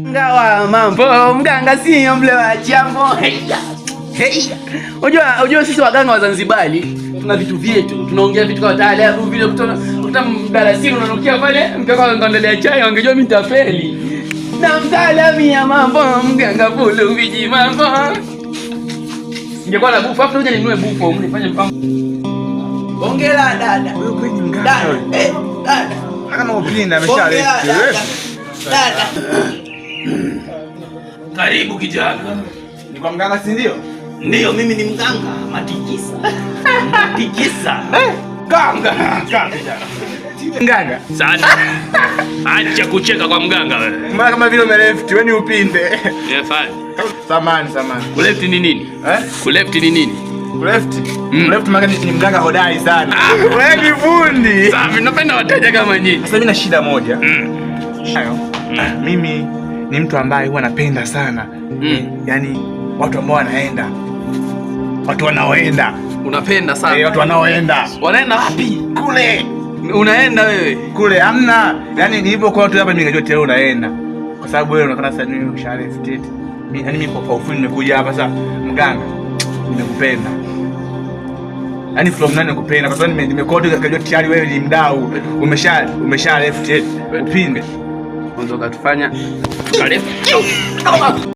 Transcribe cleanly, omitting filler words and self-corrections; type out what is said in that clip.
Ngawa mambo mganga si mle wa jambo. Unajua sisi waganga wa Zanzibari tuna vitu vyetu. Tunaongea vitu kwa taalamu vile kutoka mdalasini unanukia pale mkaka anaendelea chai angejua mimi nitafeli. Na mtaalamu ya mambo mganga bulu viji mambo. Ningekuwa na bufu afu ngoja ninunue bufu mnifanye mpango. Hongera dada. Wewe kwani mganga? Dada. Kama upinda ameshaleta. Dada. Karibu kijana. Ni kwa mganga si ndio? Ndio mimi ni mganga Matikisa. Matikisa. Ganga kijana. Mganga. Sasa. Acha kucheka kwa mganga wewe. Mbona kama vile umeleft, wewe ni upinde. Yafanye. Samani. Kuleft ni nini? Kuleft ni nini? Kuleft? Kuleft maana ni mganga hodari sana. Wewe ni fundi. Safi, napenda wateja kama nyinyi. Sasa mimi na shida moja. Mimi ni mtu ambaye huwa napenda sana. Yaani watu ambao wanaenda. Watu wanaoenda. Unapenda sana. Watu wanaoenda. Wanaenda wapi? Kule. Unaenda wewe? Kule hamna. Yaani nilipokuwa watu hapa mimi nikajua tena unaenda. Kwa sababu wewe unaona sasa mimi mshahara estate. Mimi kwa ufundi nimekuja hapa sasa mganga. Nimekupenda. Yaani from nani nakupenda kwa sababu nimekodi nikajua tayari wewe ni mdau. Umesha left upinde. Unataka tufanya? Karibu.